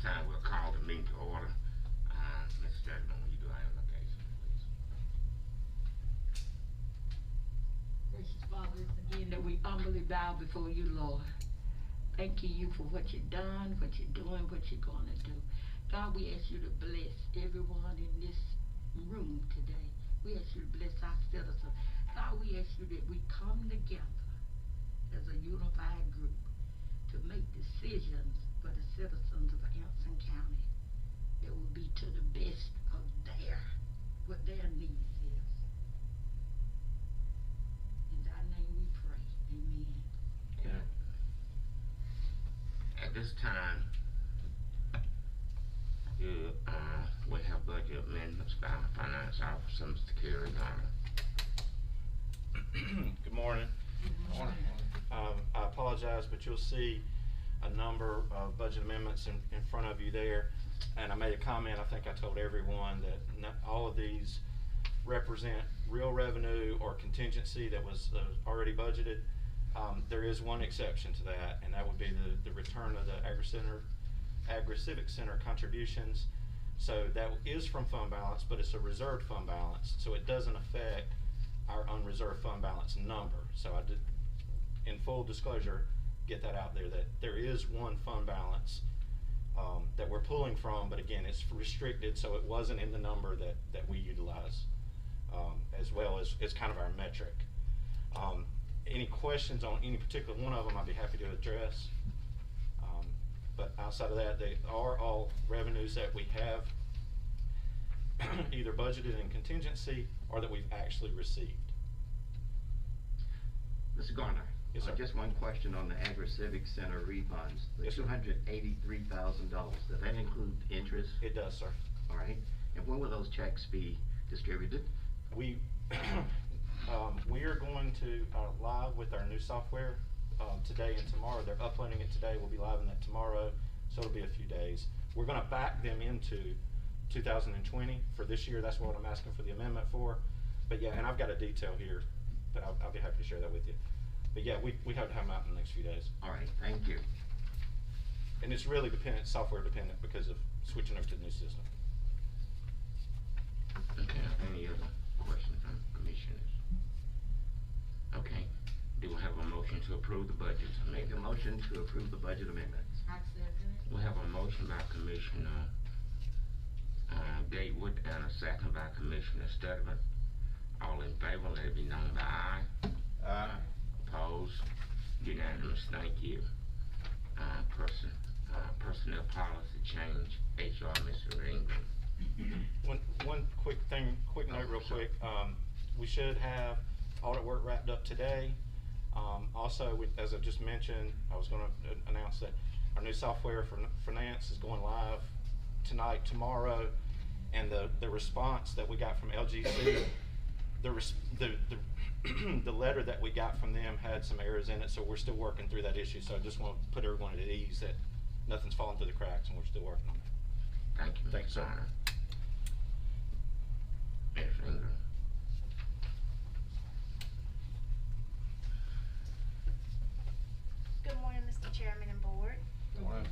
time, we'll call the meeting to order. Mr. Stedman, will you do our invocation, please? Gracious Father, it's again that we humbly bow before you, Lord. Thanking you for what you've done, what you're doing, what you're going to do. God, we ask you to bless everyone in this room today. We ask you to bless our citizens. God, we ask you that we come together as a unified group to make decisions for the citizens of Anson County that will be to the best of what their needs is. In thy name we pray. Amen. Yeah. At this time, we have budget amendments by the Finance Officer, Mr. Kerry Garner. Good morning. Good morning. I apologize, but you'll see a number of budget amendments in front of you there. And I made a comment, I think I told everyone that not all of these represent real revenue or contingency that was already budgeted. There is one exception to that, and that would be the return of the Agri-Civic Center contributions. So that is from fund balance, but it's a reserved fund balance, so it doesn't affect our unreserved fund balance number. So I did, in full disclosure, get that out there that there is one fund balance that we're pulling from, but again, it's restricted, so it wasn't in the number that we utilize, as well as it's kind of our metric. Any questions on any particular one of them, I'd be happy to address. But outside of that, they are all revenues that we have either budgeted in contingency or that we've actually received. Mr. Garner. Yes, sir. Just one question on the Agri-Civic Center refunds. The Yes, sir. $283,000, does that include interest? It does, sir. All right. And when will those checks be distributed? We we are going to live with our new software today and tomorrow. They're uploading it today. We'll be live in that tomorrow, so it'll be a few days. We're going to back them into 2020 for this year. That's what I'm asking for the amendment for. But yeah, and I've got a detail here, but I'll be happy to share that with you. But yeah, we hope to have them out in the next few days. All right, thank you. And it's really dependent, software dependent, because of switching over to the new system. Okay, any other questions from commissioners? Okay, do we have a motion to approve the budget Make a amendment? motion to approve the budget amendments. I second it. We have a motion by Commissioner Gatewood and a second by Commissioner Stedman. All in favor, let it be known by aye. Aye. Opposed? Unanimous, thank you. Personnel policy change, HR, Mr. Ingram. One quick note real Sure. quick. We should have audit work wrapped up today. Also, as I just mentioned, I was going to announce that our new software for finance is going live tonight, tomorrow, and the response that we got from LGC, the letter that we got from them had some errors in it, so we're still working through that issue. So I just want to put everyone at ease that nothing's falling through the cracks, and we're still working on it. Thank you, Thanks, Mr. sir. Garner. Mr. Ingram. Good morning, Mr. Chairman and Board. Good morning.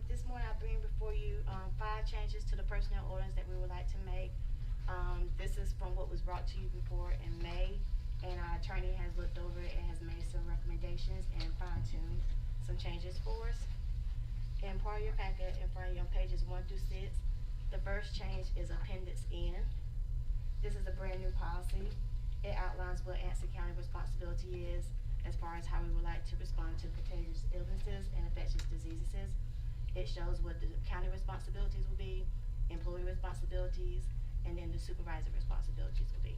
This morning I bring before you 5 changes to the personnel ordinance that we would like to make. This is from what was brought to you before in May, and our attorney has looked over it and has made some recommendations and fine-tuned some changes for us. In part of your packet, in front of you on pages 1 through 6, the first change is Appendix N. This is a brand new policy. It outlines what Anson County responsibility is as far as how we would like to respond to contagious illnesses and infectious diseases. It shows what the county responsibilities will be, employee responsibilities, and then the supervisor responsibilities will be.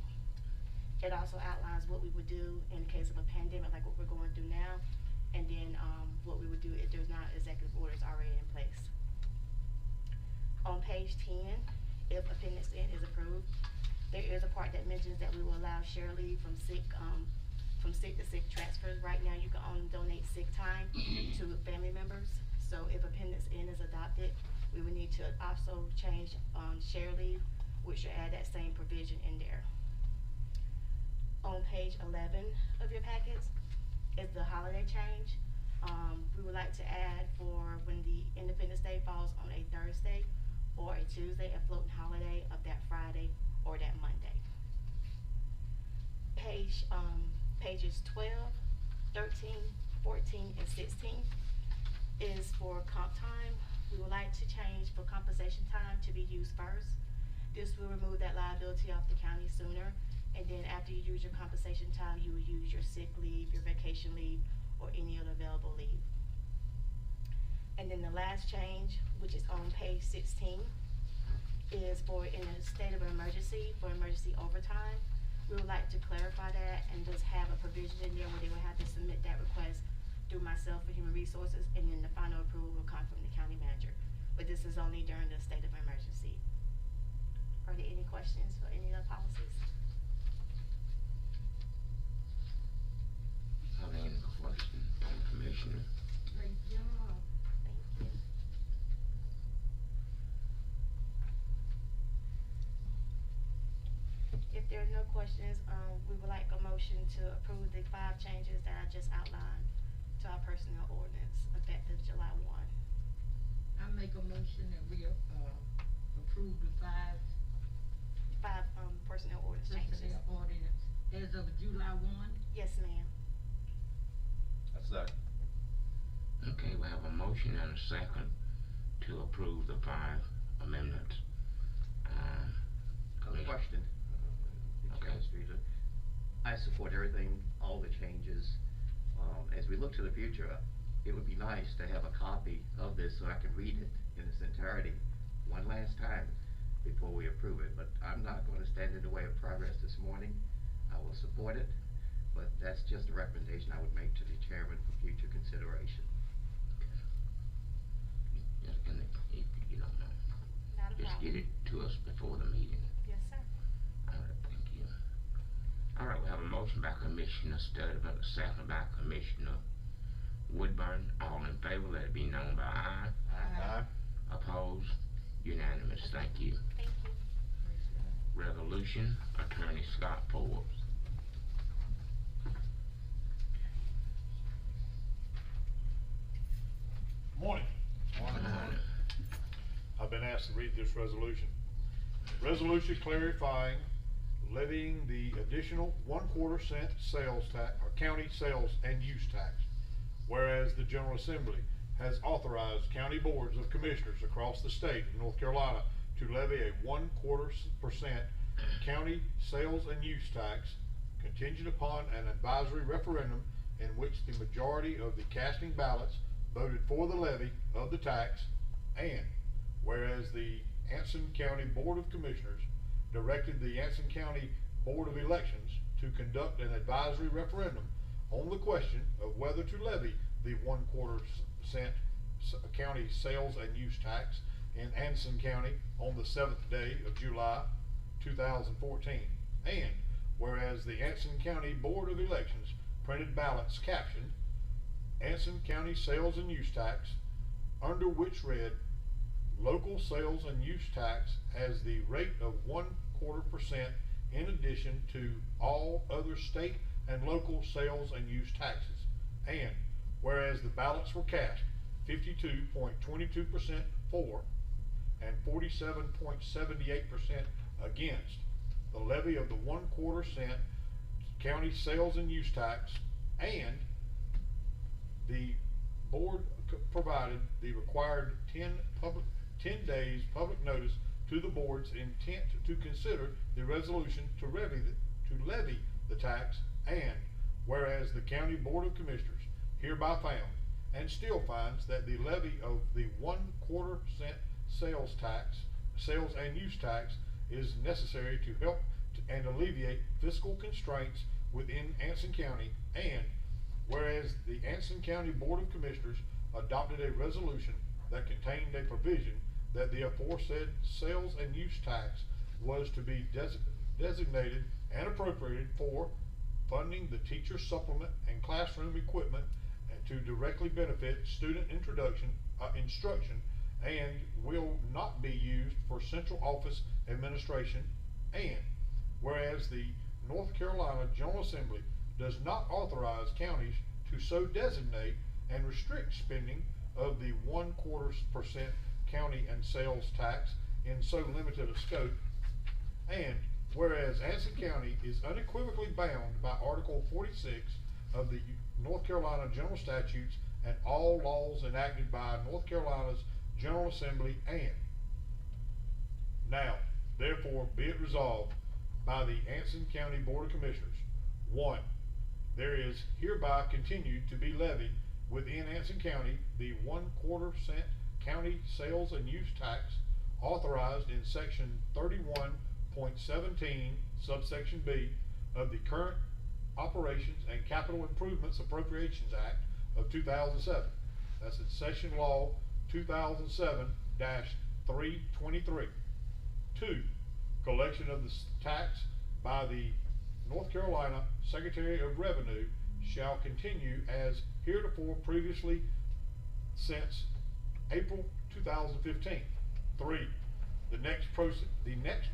It also outlines what we would do in the case of a pandemic, like what we're going through now, and then what we would do if there's not executive orders already in place. On page 10, if Appendix N is approved, there is a part that mentions that we will allow share leave from sick to sick transfers. Right now, you can only donate sick time to family members. So if Appendix N is adopted, we would need to also change share leave, which should add that same provision in there. On page 11 of your packets is the holiday change. We would like to add for when the Independence Day falls on a Thursday or a Tuesday, a floating holiday of that Friday or that Monday. Pages 12, 13, 14, and 16 is for comp time. We would like to change for compensation time to be used first. This will remove that liability off the county sooner, and then after you use your compensation time, you will use your sick leave, your vacation leave, or any other available leave. And then the last change, which is on page 16, is for in a state of emergency, for emergency overtime. We would like to clarify that and just have a provision in there where they would have to submit that request through myself for human resources, and then the final approval will come from the county manager. But this is only during the state of emergency. Are there any questions for any of the policies? Are there any questions from the commissioner? Great job. Thank you. If there are no questions, we would like a motion to approve the 5 changes that I just outlined to our personnel ordinance effective July 1. I make a motion that we, approve the 5 Personnel ordinance changes. personnel ordinance as of July 1. Yes, ma'am. That's that. Okay, we have a motion and a second to approve the 5 amendments. Question. Okay. I support everything, all the changes. As we look to the future, it would be nice to have a copy of this so I can read it in its entirety one last time before we approve it. But I'm not going to stand in the way of progress this morning. I will support it, but that's just a recommendation I would make to the chairman for future consideration. And if you don't know, Not a just problem. get it to us before the meeting. Yes, sir. Alright, thank you. Alright, we have a motion by Commissioner Studman, a second by Commissioner Woodburn. All in favor, let it be known by aye. Aye. Opposed? Unanimous, thank you. Thank you. Resolution, Attorney Scott Forbes. Morning. Morning. I've been asked to read this resolution. Resolution clarifying levying the additional 1/4 cent sales tax, or county sales and use tax. Whereas the General Assembly has authorized county boards of commissioners across the state of North Carolina to levy a 1/4% county sales and use tax contingent upon an advisory referendum in which the majority of the casting ballots voted for the levy of the tax, and whereas the Anson County Board of Commissioners directed the Anson County Board of Elections to conduct an advisory referendum on the question of whether to levy the 1/4 cent county sales and use tax in Anson County on the 7th day of July 2014. And whereas the Anson County Board of Elections printed ballots captioned Anson County Sales and Use Tax, under which read local sales and use tax as the rate of 1/4% in addition to all other state and local sales and use taxes. And whereas the ballots were cast 52.22% for and 47.78% against the levy of the 1/4 cent county sales and use tax, and the board provided the required 10 days public notice to the board's intent to consider the resolution to levy the tax. And whereas the County Board of Commissioners hereby found and still finds that the levy of the 1/4 cent sales and use tax is necessary to help and alleviate fiscal constraints within Anson County, and whereas the Anson County Board of Commissioners adopted a resolution that contained a provision that the aforesaid sales and use tax was to be designated and appropriated for funding the teacher supplement and classroom equipment and to directly benefit student instruction, and will not be used for central office administration. And whereas the North Carolina General Assembly does not authorize counties to so designate and restrict spending of the 1/4% county and sales tax in so limited a scope. And whereas Anson County is unequivocally bound by Article 46 of the North Carolina General Statutes and all laws enacted by North Carolina's General Assembly, and now, therefore, be it resolved by the Anson County Board of Commissioners. 1. There is hereby continued to be levied within Anson County the 1/4% county sales and use tax authorized in section 31.17 subsection B of the Current Operations and Capital Improvements Appropriations Act of 2007. That's in Session Law 2007-323. 2. Collection of the tax by the North Carolina Secretary of Revenue shall continue as heretofore previously since April 2015. 3. The next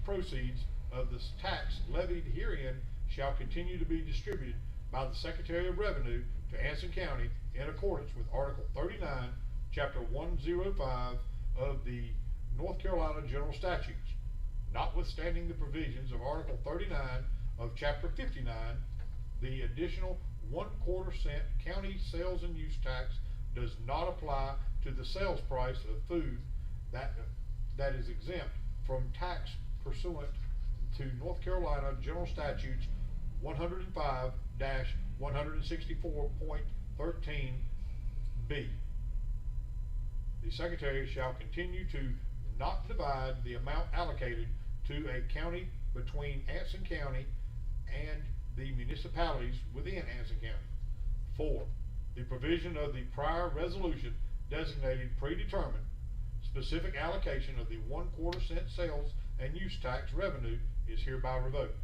proceeds of this tax levied herein shall continue to be distributed by the Secretary of Revenue to Anson County in accordance with Article 39, Chapter 105 of the North Carolina General Statutes, notwithstanding the provisions of Article 39 of Chapter 59. The additional 1/4% county sales and use tax does not apply to the sales price of food that is exempt from tax pursuant to North Carolina General Statutes 105-164.13b. The Secretary shall continue to not divide the amount allocated to a county between Anson County and the municipalities within Anson County. 4. The provision of the prior resolution designated predetermined specific allocation of the 1/4% sales and use tax revenue is hereby revoked.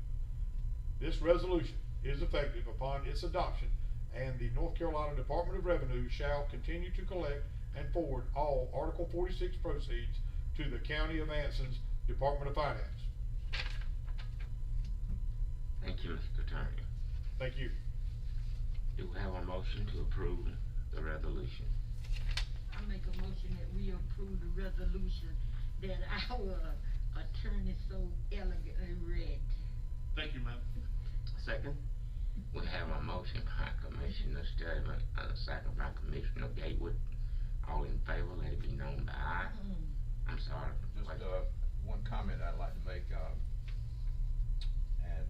This resolution is effective upon its adoption, and the North Carolina Department of Revenue shall continue to collect and forward all Article 46 proceeds to the County of Anson's Department of Finance. Thank you, Mr. Attorney. Thank you. Do we have a motion to approve the resolution? I make a motion that we approve the resolution that our attorney so elegantly read. Thank you, ma'am. Second? We have a motion by Commissioner Sturman and a second by Commissioner Gatewood. All in favor, let it be known by aye. I'm sorry. Just, one comment I'd like to make, and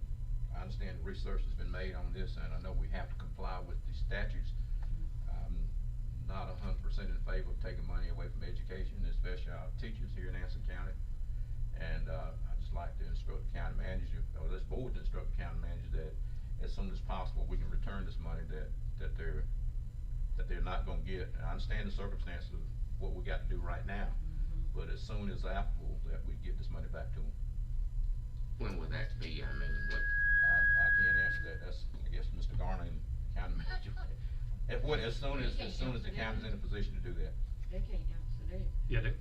I understand research has been made on this, and I know we have to comply with the statutes. I'm not 100% in favor of taking money away from education, especially our teachers here in Anson County. And, I'd just like to instruct the county manager, or this board to instruct the county manager that as soon as possible, we can return this money that they're not gonna get. And I understand the circumstances of what we got to do right now, but as soon as applicable, that we get this money back to them. When would that be? I mean, what? I can't answer that. That's, I guess, Mr. Garner and county manager. As soon as the county's in a position to do that. They can't answer that. Yeah,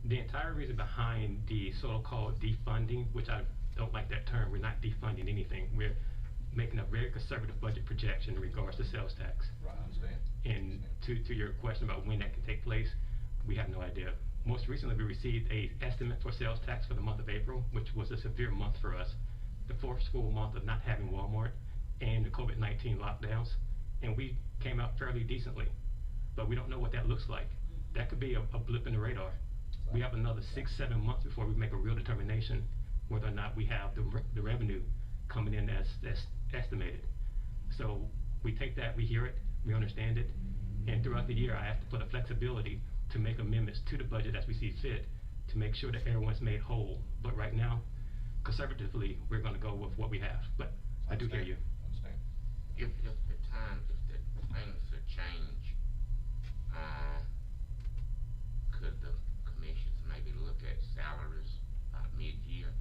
the entire reason behind the so-called defunding, which I don't like that term, we're not defunding anything. We're making a very conservative budget projection in regards to sales tax. Right, I understand. And to your question about when that can take place, we have no idea. Most recently, we received a estimate for sales tax for the month of April, which was a severe month for us. The fourth full month of not having Walmart and the COVID-19 lockdowns, and we came out fairly decently. But we don't know what that looks like. That could be a blip in the radar. We have another 6-7 months before we make a real determination whether or not we have the revenue coming in as estimated. So we take that, we hear it, we understand it, and throughout the year I ask for the flexibility to make amendments to the budget as we see fit to make sure that everyone's made whole. But right now, conservatively, we're gonna go with what we have, but I do hear you. Understand. If the things should change, could the commissions maybe look at salaries mid-year?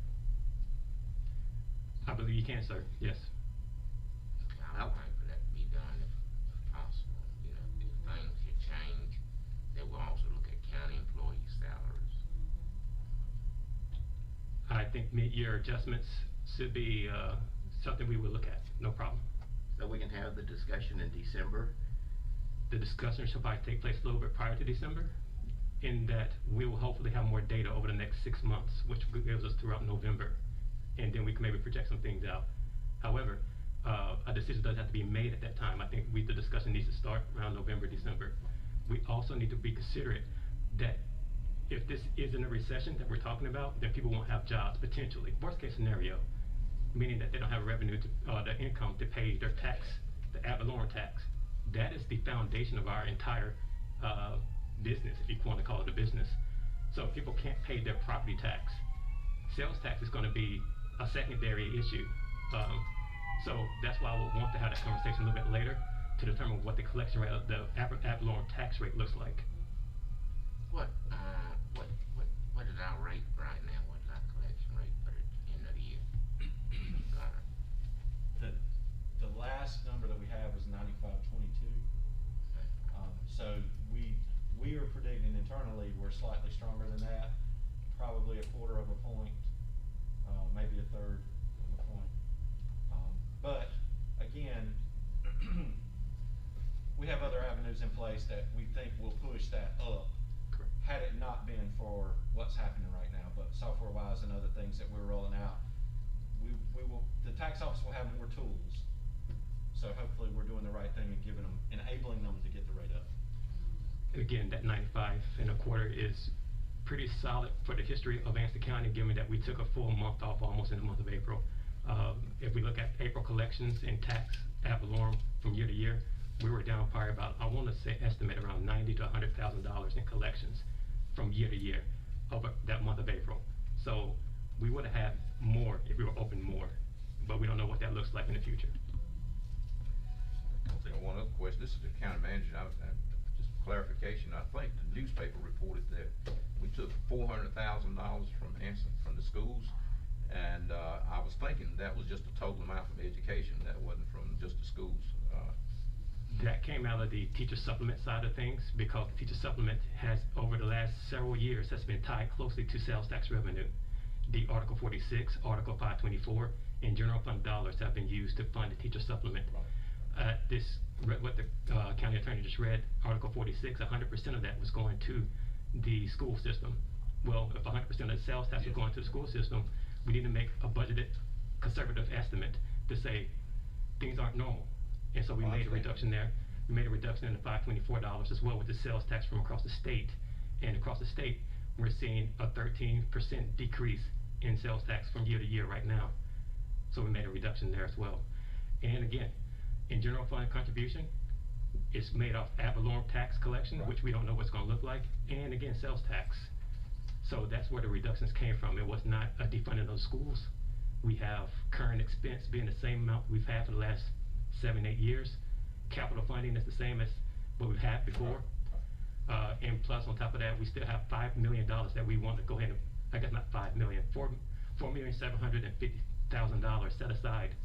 I believe you can, sir, yes. Okay, I would like for that to be done if possible. You know, if things should change, they will also look at county employee salaries. I think mid-year adjustments should be something we would look at, no problem. So we can have the discussion in December the discussion should probably take place a little bit prior to December, in that we will hopefully have more data over the next 6 months, which gives us throughout November, and then we can maybe project some things out. However, a decision does have to be made at that time. I think the discussion needs to start around November, December. We also need to be considerate that if this isn't a recession that we're talking about, then people won't have jobs potentially. Worst case scenario, meaning that they don't have revenue to, the income to pay their tax, the ad valorem tax. That is the foundation of our entire business, if you want to call it a business. So if people can't pay their property tax, sales tax is going to be a secondary issue. So that's why I would want to have that conversation a little bit later to determine what the collection rate, the ad valorem tax rate looks like. What is our rate right now? What's our collection rate for the end of the year? The last number that we had was 95.22. So we are predicting internally we're slightly stronger than that, probably a quarter of a point, maybe a third of a point. But again, we have other avenues in place that we think will push that up. Correct. Had it not been for what's happening right now, but software-wise and other things that we're rolling out, the tax office will have more tools. So hopefully we're doing the right thing and enabling them to get the rate up. Again, that 95.25 is pretty solid for the history of Anson County, given that we took a full month off almost in the month of April. If we look at April collections in tax ad valorem from year to year, we were down probably about, I want to say, estimate around $90,000 to $100,000 in collections from year to year over that month of April. So we would have had more if we were open more, but we don't know what that looks like in the future. One other question, this is the county manager, just clarification, I think the newspaper reported that we took $400,000 from Anson, from the schools, and I was thinking that was just the total amount from education, that wasn't from just the schools. That came out of the teacher supplement side of things, because the teacher supplement has, over the last several years, has been tied closely to sales tax revenue. The Article 46, Article 524, and general fund dollars have been used to fund the teacher supplement. What the county attorney just read, Article 46, 100% of that was going to the school system. Well, if 100% of the sales tax was going to the school system, we need to make a budgeted conservative estimate to say things aren't normal. And so we made a reduction there. We made a reduction in the $524 as well with the sales tax from across the state. And across the state, we're seeing a 13% decrease in sales tax from year to year right now. So we made a reduction there as well. And again, in general fund contribution, it's made off ad valorem tax collection, which we don't know what's going to look like, and again, sales tax. So that's where the reductions came from. It was not a defunding of schools. We have current expense being the same amount we've had for the last 7-8 years. Capital funding is the same as what we've had before. And plus, on top of that, we still have $5 million that we want to go ahead and, I guess not 5 million, $4,750,000 set aside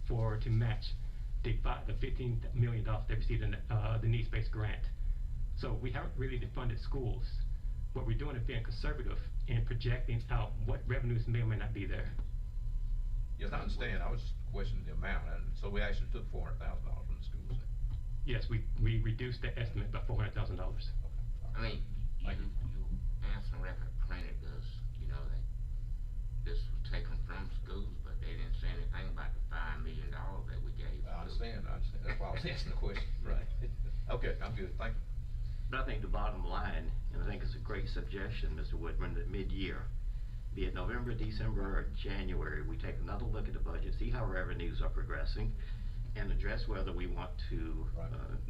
to match the $15 million they received in the needs-based grant. So we haven't really defunded schools. What we're doing is being conservative and projecting out what revenues may or may not be there. Yes, I understand. I was just questioning the amount, and so we actually took $400,000 from the schools. Yes, we reduced the estimate by $400,000. I mean, you Anson Record printed us, that this was taken from schools, but they didn't say anything about the $5 million that we gave. I understand. That's why I was asking the question. Right. Okay, I'm good. Thank you. But I think the bottom line, and I think it's a great suggestion, Mr. Woodburn, that mid-year, be it November, December, or January, we take another look at the budget, see how revenues are progressing, and address whether we want to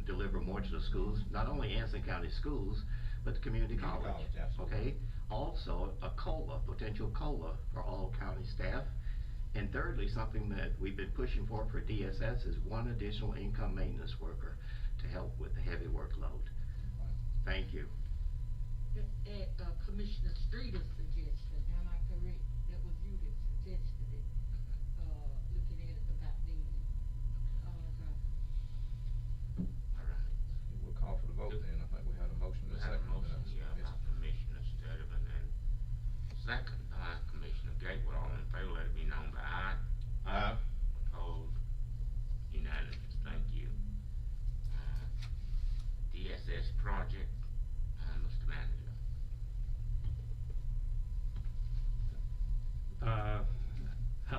deliver more to the schools, not only Anson County schools, but the community college. Absolutely. Okay? Also, a COLA, potential COLA for all county staff. And thirdly, something that we've been pushing for DSS is one additional income maintenance worker to help with the heavy workload. Thank you. Commissioner Streeter's suggestion, am I correct? That was you that suggested it, looking at it about the, All right. We'll call for the vote then. I think we had a motion and a We have a second. motion, by Commissioner Sturtevant, and second by Commissioner Gateway. All in favor, let it be known by aye.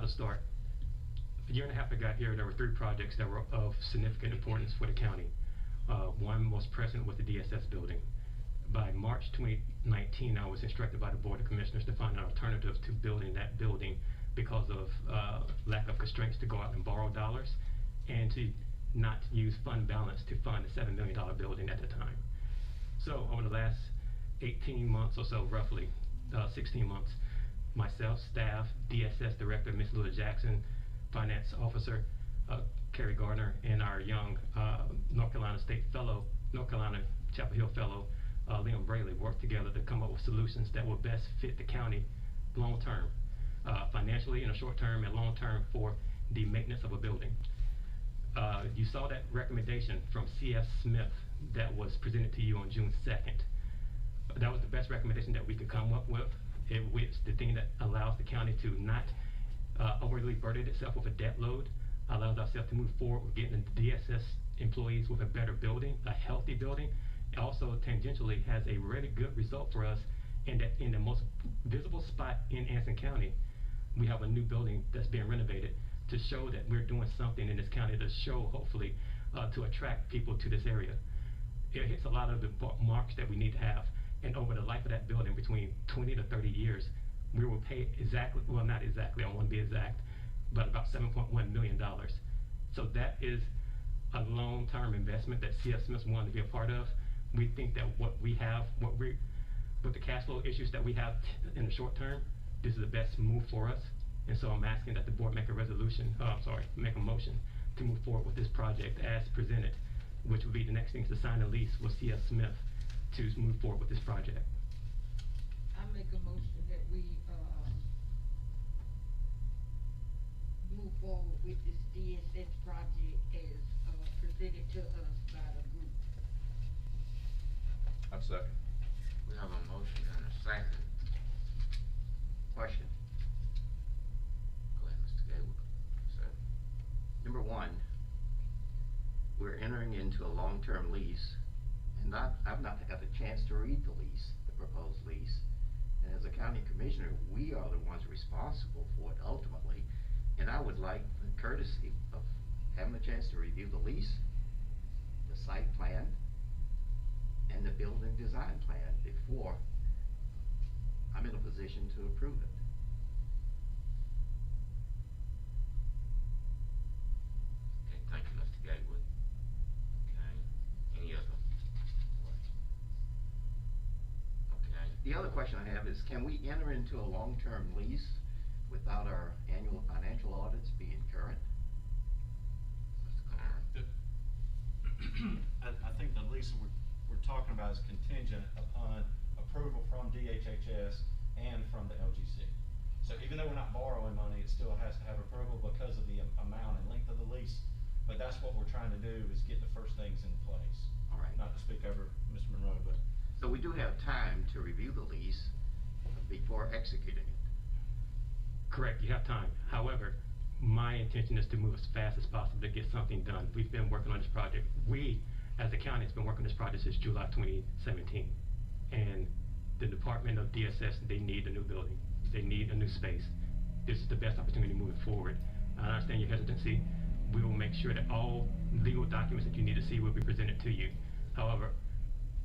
to start. A year and a half I got here, there were 3 projects that were of significant importance for the county. One was present with the DSS building. By March 2019, I was instructed by the Board of Commissioners to find an alternative to building that building because of lack of constraints to go out and borrow dollars and to not use fund balance to fund a $7 million building at the time. So over the last 18 months or so, roughly 16 months, myself, staff, DSS Director Ms. Lula Jackson, Finance Officer Kerry Gardner, and our young North Carolina State Fellow, North Carolina Chapel Hill Fellow, Liam Braley, worked together to come up with solutions that will best fit the county long term, financially in the short term and long term for the maintenance of a building. You saw that recommendation from C.F. Smith that was presented to you on June 2nd. That was the best recommendation that we could come up with. It was the thing that allows the county to not overly burden itself with a debt load, allows ourselves to move forward with getting the DSS employees with a better building, a healthy building. It also tangentially has a really good result for us in that in the most visible spot in Anson County, we have a new building that's being renovated to show that we're doing something in this county, to show hopefully to attract people to this area. It hits a lot of the marks that we need to have, and over the life of that building, between 20 to 30 years, we will pay exactly, well not exactly, I want to be exact, but about $7.1 million. So that is a long-term investment that C.F. Smith wanted to be a part of. We think that what we have, with the cash flow issues that we have in the short term, this is the best move for us. And so I'm asking that the board make a make a motion to move forward with this project as presented, which would be the next thing is to sign a lease with C.F. Smith to move forward with this project. I make a motion that we move forward with this DSS project as presented to us by the group. I'd second. We have a motion and a second. Question. Go ahead, Mr. Gaylord. Sir. Number 1, we're entering into a long-term lease, and I've not got the chance to read the lease, the proposed lease. And as a county commissioner, we are the ones responsible for it ultimately. And I would like the courtesy of having a chance to review the lease, the site plan, and the building design plan before I'm in a position to approve it. Okay, thank you, Mr. Gatewood. Okay, any other? Okay. The other question I have is, can we enter into a long-term lease without our annual financial audits being current? Mr. Carr. I think the lease we're talking about is contingent upon approval from DHHS and from the LGC. So even though we're not borrowing money, it still has to have approval because of the amount and length of the lease. But that's what we're trying to do, is get the first things in place. All right. Not to speak over Mr. Monroe, but. So we do have time to review the lease before executing it. Correct, you have time. However, my intention is to move as fast as possible to get something done. We've been working on this project. We, as the county, has been working on this project since July 2017. And the Department of DSS, they need a new building. They need a new space. This is the best opportunity moving forward. I understand your hesitancy. We will make sure that all legal documents that you need to see will be presented to you. However,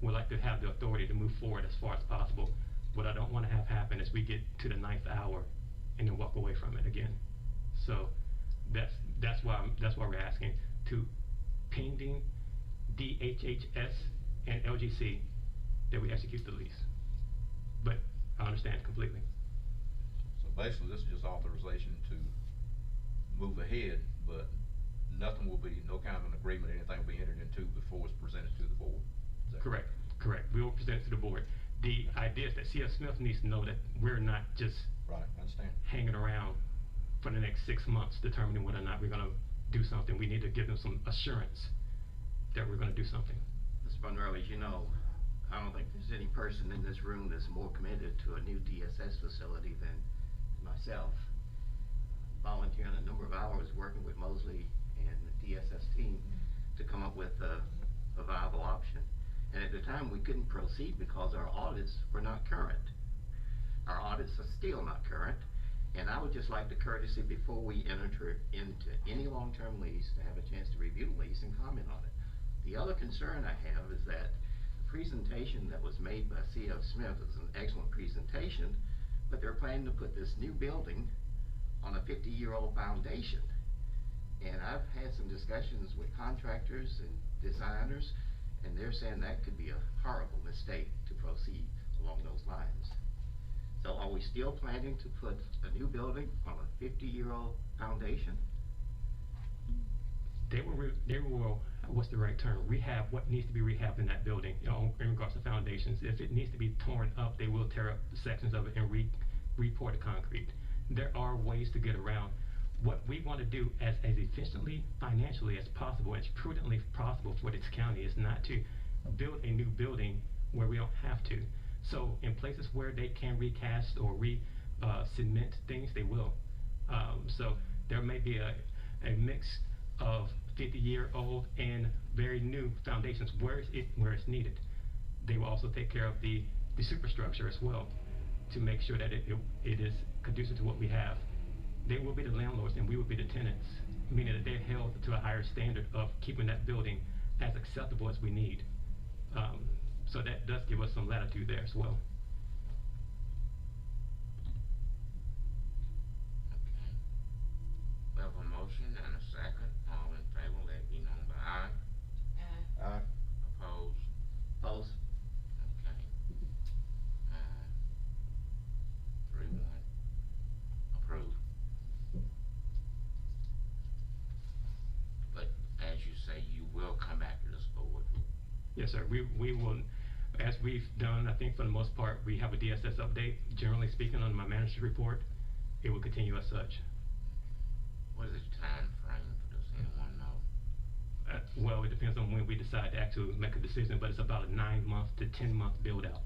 we'd like to have the authority to move forward as far as possible. What I don't want to have happen is we get to the 9th hour and then walk away from it again. So that's why we're asking to pending DHHS and LGC that we execute the lease. But I understand completely. So basically, this is just authorization to move ahead, but nothing will be, no kind of an agreement, anything will be entered into before it's presented to the board. Is that Correct, correct. We will present it to the board. The idea is that C.F. Smith needs to know that we're not just right? I understand. hanging around for the next 6 months determining whether or not we're going to do something. We need to give them some assurance that we're going to do something. Mr. Monroe, as you know, I don't think there's any person in this room that's more committed to a new DSS facility than myself. Volunteering a number of hours working with Mosley and the DSS team to come up with a viable option. And at the time, we couldn't proceed because our audits were not current. Our audits are still not current, And I would just like the courtesy before we enter into any long-term lease to have a chance to review the lease and comment on it. The other concern I have is that the presentation that was made by C.F. Smith is an excellent presentation, but they're planning to put this new building on a 50-year-old foundation. And I've had some discussions with contractors and designers, and they're saying that could be a horrible mistake to proceed along those lines. So are we still planning to put a new building on a 50-year-old foundation? They will, what's the right term, rehab what needs to be rehabbed in that building, you know, in regards to foundations. If it needs to be torn up, they will tear up sections of it and re-pour the concrete. There are ways to get around. What we want to do as efficiently, financially as possible, as prudently possible for this county is not to build a new building where we don't have to. So in places where they can recast or cement things, they will. So there may be a mix of 50-year-old and very new foundations where it's needed. They will also take care of the superstructure as well to make sure that it is conducive to what we have. They will be the landlords and we will be the tenants, meaning that they're held to a higher standard of keeping that building as acceptable as we need. So that does give us some latitude there as well. Okay. We have a motion and a second. All in favor, let it be known by aye. Aye. Opposed? Opposed? Okay. 3-1. Approved. But as you say, you will come back to this board. Yes, sir. We will, as we've done, I think for the most part, we have a DSS update. Generally speaking, on my manager's report, it will continue as such. What is the time frame? Does anyone know? Well, it depends on when we decide to actually make a decision, but it's about a 9-month to 10-month build out.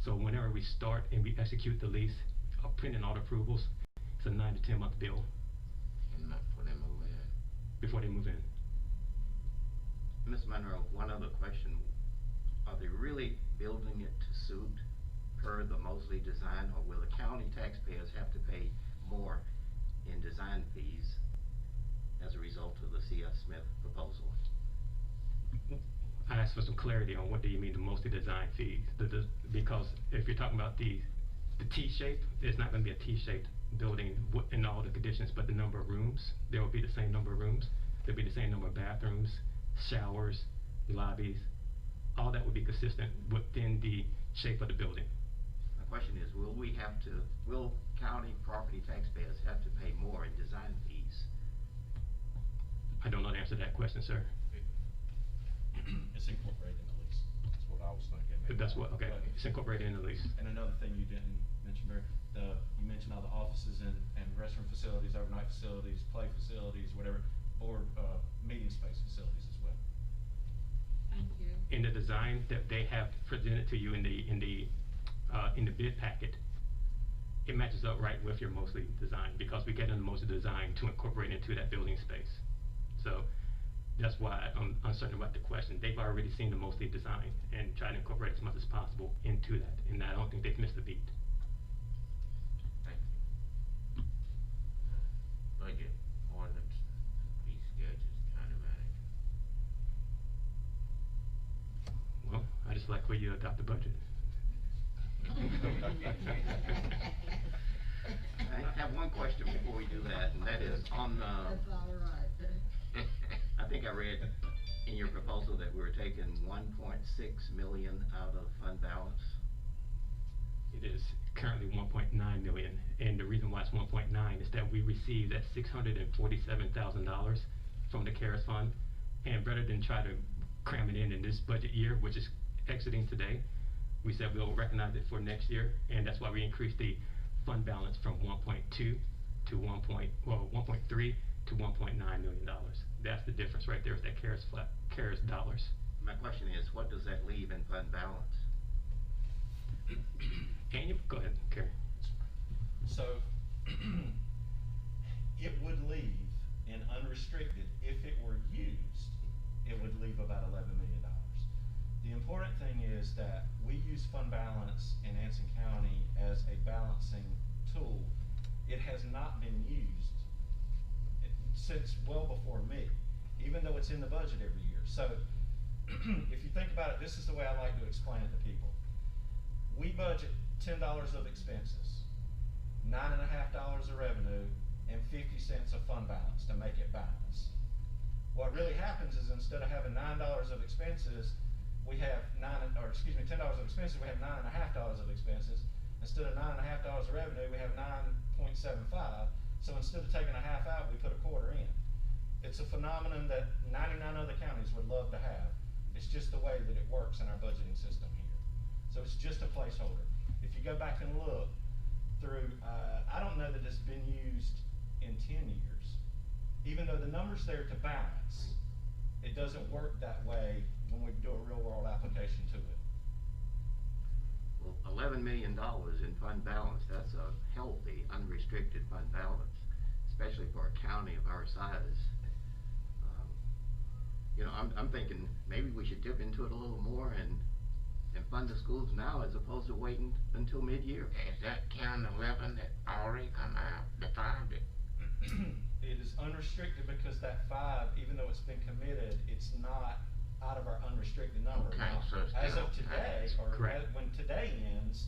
So whenever we start and we execute the lease, printing all the approvals, it's a 9 to 10-month bill 10 months before they move in. before they move in. Ms. Monroe, one other question. Are they really building it to suit per the Mosley design, or will the county taxpayers have to pay more in design fees as a result of the C.F. Smith proposal? I asked for some clarity on what do you mean the mostly design fees, because if you're talking about the T-shape, it's not going to be a T-shaped building in all the conditions, but the number of rooms, there will be the same number of rooms, there'll be the same number of bathrooms, showers, lobbies, all that would be consistent within the shape of the building. My question is, will county property taxpayers have to pay more in design fees? I don't know the answer to that question, sir. It's incorporated in the lease. That's what I was thinking. That's what, okay, it's incorporated in the lease. And another thing you didn't mention, Barry, you mentioned all the offices and restroom facilities, overnight facilities, play facilities, whatever, or meeting space facilities as well. Thank you. In the design that they have presented to you in the bid packet, it matches up right with your Mosley design, because we get in the Mosley design to incorporate into that building space. So that's why I'm uncertain about the question. They've already seen the Mosley design and tried to incorporate as much as possible into that, and I don't think they've missed a beat. Thank you. Budget, ordinance, fee schedules, county manager. Well, I just like where you adopt the budget. I have one question before we do that, and that is on That's all right. I think I read in your proposal that we were taking 1.6 million out of fund balance. It is currently 1.9 million, and the reason why it's 1.9 is that we received that $647,000 from the CARES fund, and rather than try to cram it in this budget year, which is exiting today, we said we'll recognize it for next year, and that's why we increased the fund balance from 1.2 to 1.3 to $1.9 million. That's the difference right there, is that CARES dollars. My question is, what does that leave in fund balance? Go ahead, Kerry. So, it would leave in unrestricted, if it were used, it would leave about $11 million. The important thing is that we use fund balance in Anson County as a balancing tool it has not been used since well before me, even though it's in the budget every year. So if you think about it, this is the way I like to explain it to people. We budget $10 of expenses, $9.50 of revenue, and 50 cents of fund balance to make it balance. What really happens is instead of having $9 of expenses, we have $10 of expenses, we have $9.50 of expenses. Instead of $9.50 of revenue, we have 9.75. So instead of taking a half out, we put a quarter in. It's a phenomenon that 99 other counties would love to have. It's just the way that it works in our budgeting system here. So it's just a placeholder. If you go back and look through, I don't know that it's been used in 10 years. Even though the number's there to balance, it doesn't work that way when we do a real world application to it. Well, $11 million in fund balance, that's a healthy, unrestricted fund balance, especially for a county of our size. You know, I'm thinking maybe we should dip into it a little more and fund the schools now as opposed to waiting until mid-year. Is that count 11 that already come out, defined it? It is unrestricted because that 5, even though it's been committed, it's not out of our unrestricted number. Okay, Now, so it's as still of today, or correct. when today ends,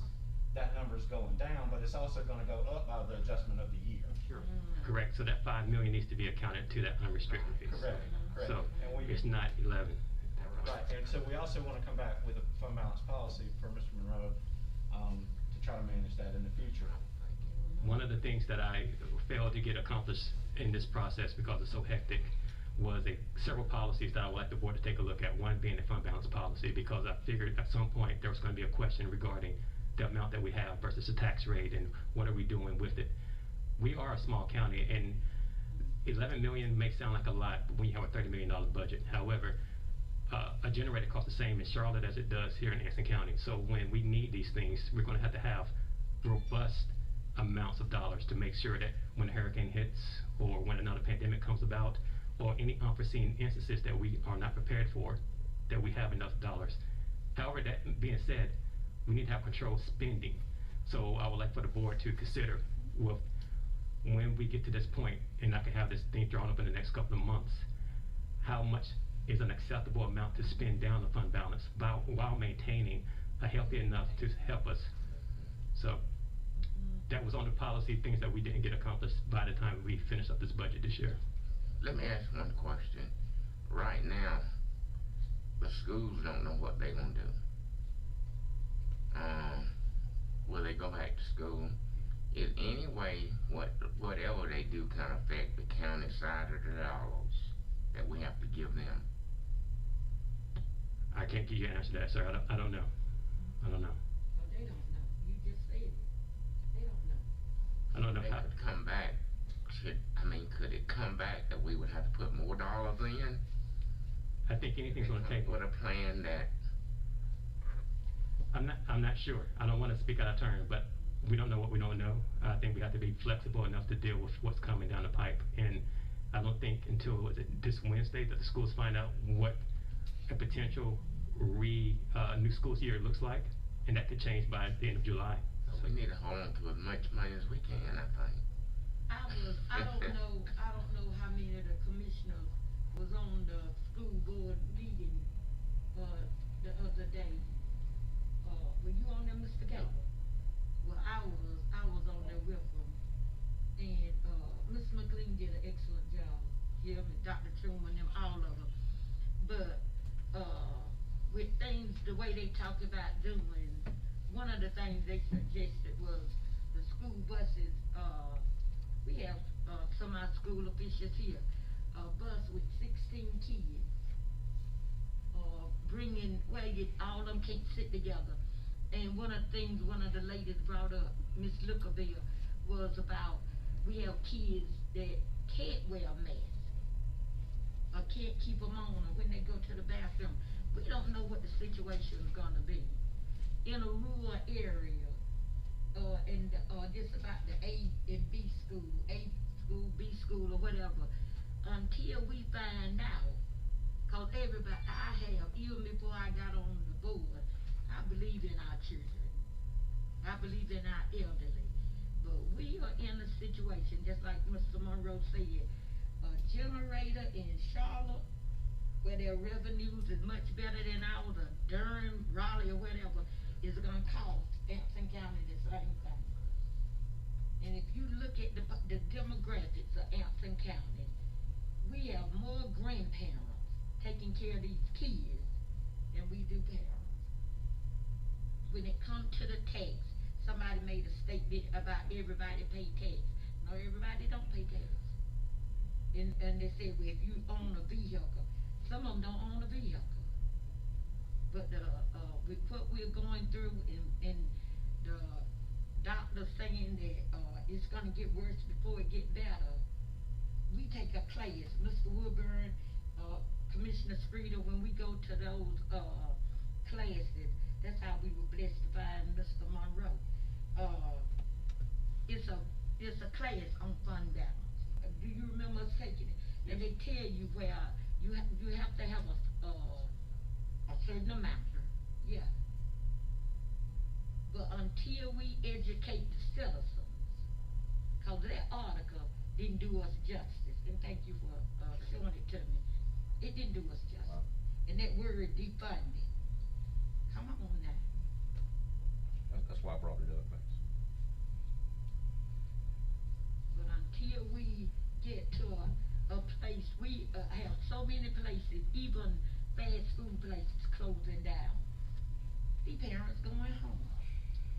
that number's going down, but it's also gonna go up by the adjustment of the year. Sure. Correct, so that 5 million needs to be accounted to that unrestricted piece. Correct, correct. So, And we- it's not 11. Right, and so we also wanna come back with a fund balance policy for Mr. Monroe, to try to manage that in the future. One of the things that I failed to get accomplished in this process because it's so hectic was several policies that I would like the board to take a look at. One being the fund balance policy, because I figured at some point there was going to be a question regarding the amount that we have versus the tax rate and what are we doing with it. We are a small county, and 11 million may sound like a lot when you have a $30 million budget. However, a generator costs the same in Charlotte as it does here in Anson County. So when we need these things, we're going to have robust amounts of dollars to make sure that when a hurricane hits or when another pandemic comes about or any unforeseen instances that we are not prepared for, that we have enough dollars. However, that being said, we need to have controlled spending. So I would like for the board to consider, well, when we get to this point and I can have this thing drawn up in the next couple of months, how much is an acceptable amount to spend down the fund balance while maintaining a healthy enough to help us. So that was on the policy, things that we didn't get accomplished by the time we finish up this budget this year. Let me ask one question. Right now, the schools don't know what they're gonna do. Will they go back to school? Is any way whatever they do can affect the county side of the dollars that we have to give them? I can't give you an answer to that, sir. I don't know. I don't know. Oh, they don't know. You just said it. They don't know. I don't know They how. could come back. Could it come back that we would have to put more dollars in? I think anything's on the table. With a plan that, I'm not sure. I don't want to speak out of turn, but we don't know what we don't know. I think we have to be flexible enough to deal with what's coming down the pipe. And I don't think until this Wednesday that the schools find out what a potential new school year looks like, and that could change by the end of July. we need to hold on to as much money as we can, I think. I don't know how many of the commissioners was on the school board meeting, the other day. Were you on there, Mr. Gable? Well, I was on there with them, and, Ms. McLean did an excellent job, him and Dr. Truman, them, all of them. But, with things, the way they talked about doing, one of the things they suggested was the school buses, we have, some of our school officials here, a bus with 16 kids, bringing, all of them can't sit together. And one of the things one of the ladies brought up, Miss Lookerville, was about, we have kids that can't wear a mask, or can't keep them on, or when they go to the bathroom. We don't know what the situation is gonna be. In a rural area, and just about the A and B school, A school, B school, or whatever, until we find out, cause everybody, even before I got on the board, I believe in our children. I believe in our elderly. But we are in a situation situation, just like Mr. Monroe said, a generator in Charlotte, where their revenues is much better than ours, or Durham, Raleigh, or whatever, is gonna cost Anson County the same thing. And if you look at the demographics of Anson County, we have more grandparents taking care of these kids than we do parents. When it comes to the tax, somebody made a statement about everybody pay tax. No, everybody don't pay tax. And they say, well, if you own a vehicle, some of them don't own a vehicle. But with what we're going through and the doctor saying that it's gonna get worse before it get better, we take a class, Mr. Woodburn, Commissioner Streeter, when we go to those classes, that's how we were blessed to find Mr. Monroe. It's a class on fund balance. Do you remember us taking it? And they tell you where you have to have a certain amount, yeah. But until we educate the citizens, cause that article didn't do us justice, and thank you for showing it to me. It didn't do us justice. Wow. And that word defunding. Come on now. That's why I brought it up, thanks. But until we get to a place, we have so many places, even fast food places closing down. The parents going home.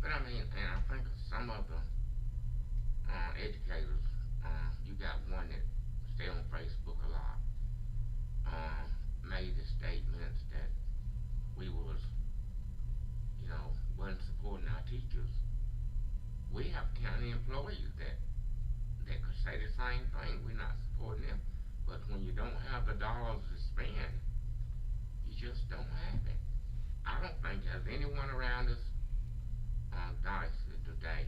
But I mean, and I think some of the educators, you got one that stay on Facebook a lot, made the statements that we was, wasn't supporting our teachers. We have county employees that could say the same thing. We're not supporting them. But when you don't have the dollars to spend, you just don't have it. I don't think there's anyone around us diocese today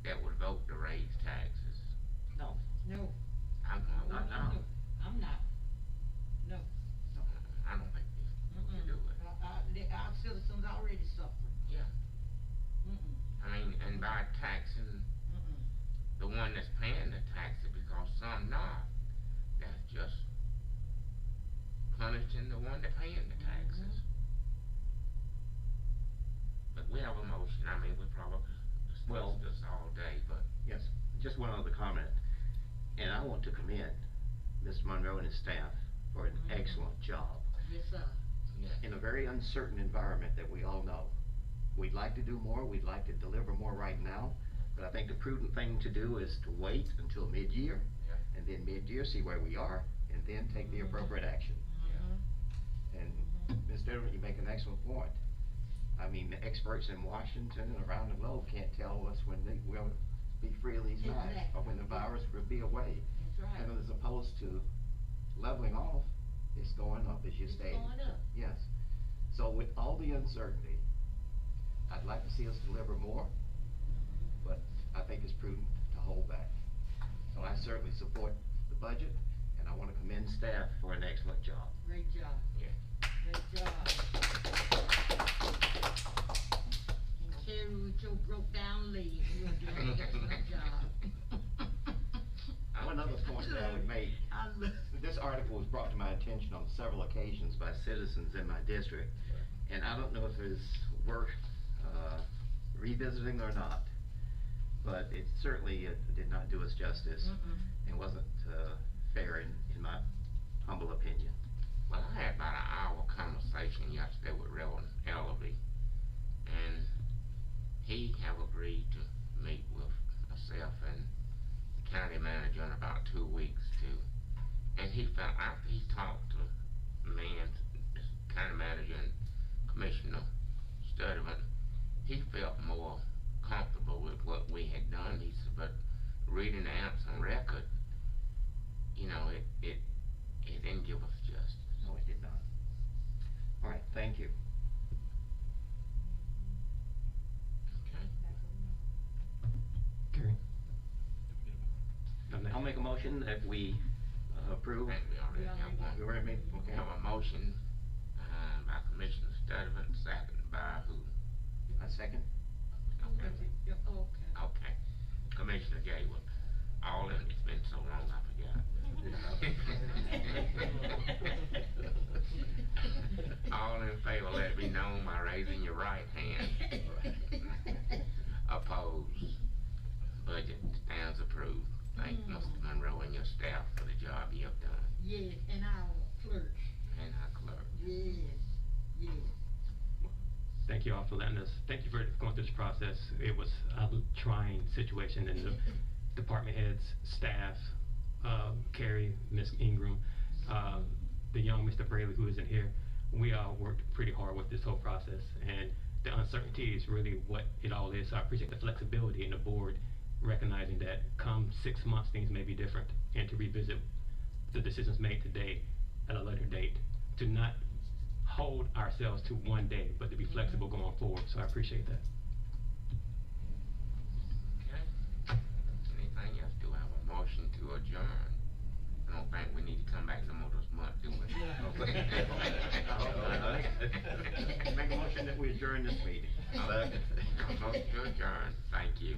that would vote to raise taxes. No. No. I'm Not now. I'm not. No. I don't think we should do it. Our citizens already suffering. Yeah. Mm-mm. I mean, and by taxing the one that's paying the taxes, because some not, that's just punishing the one that paying the taxes. But we have a motion. I mean, we probably Well- discuss this all day, but Yes, just one other comment, and I want to commend Mr. Monroe and his staff for an excellent job. Yes, sir. yeah. In a very uncertain environment that we all know. We'd like to do more, we'd like to deliver more right now, but I think the prudent thing to do is to wait until mid-year, Yeah. and then mid-year see where we are, and then take the appropriate action. And Ms. Dover, you make an excellent point. I mean, the experts in Washington and around the globe can't tell us when we'll be free of these knives, or when the virus will be away. That's right. And as opposed to leveling off, it's going up, as you It's stated. going up. Yes. So with all the uncertainty, I'd like to see us deliver more, but I think it's prudent to hold back. So I certainly support the budget, and I wanna commend staff for an excellent job. Great job. Yeah. Great job. And Terry, with your broke down leg, you're doing an excellent job. One other point that I would make, I love. this article was brought to my attention on several occasions by citizens in my district, and I don't know if it's worth, revisiting or not, but it certainly did not do us justice, and wasn't, fair in my humble opinion. Well, I had about an hour conversation yesterday with Reverend Ellaby, and he have agreed to meet with myself and the county manager in about 2 weeks and he felt, after he talked to me and the county manager and Commissioner Sturdivant, he felt more comfortable with what we had done. He said, but reading the Anson record, it didn't give us justice. No, it did not. All right, thank you. Okay. Gary? No, I'll make a motion that we approve. I think we already have one. We already made, We okay. have a motion, by Commissioner Sturdivant, second by who? A second? Okay. Okay. Okay. Commissioner Gayward. All in favor, let it be known by raising your right hand. Opposed? Budget stands approved. Thank Mr. Monroe and your staff for the job you have done, Yes, and our clerk. and our clerk. Yes, yes. Thank you all for letting us, thank you for going through this process. It was a trying situation, and the department heads, staff, Carrie, Ms. Ingram, the young Mr. Braley, who isn't here, we all worked pretty hard with this whole process, and the uncertainty is really what it all is. So I appreciate the flexibility in the board recognizing that come 6 months, things may be different, and to revisit the decisions made today at a later date, to not hold ourselves to one day, but to be flexible going forward. So I appreciate that. Okay. Anything else? Do I have a motion to adjourn? I don't think we need to come back no more this month, do we? Make a motion that we adjourn this meeting. Motion to adjourn. Thank you.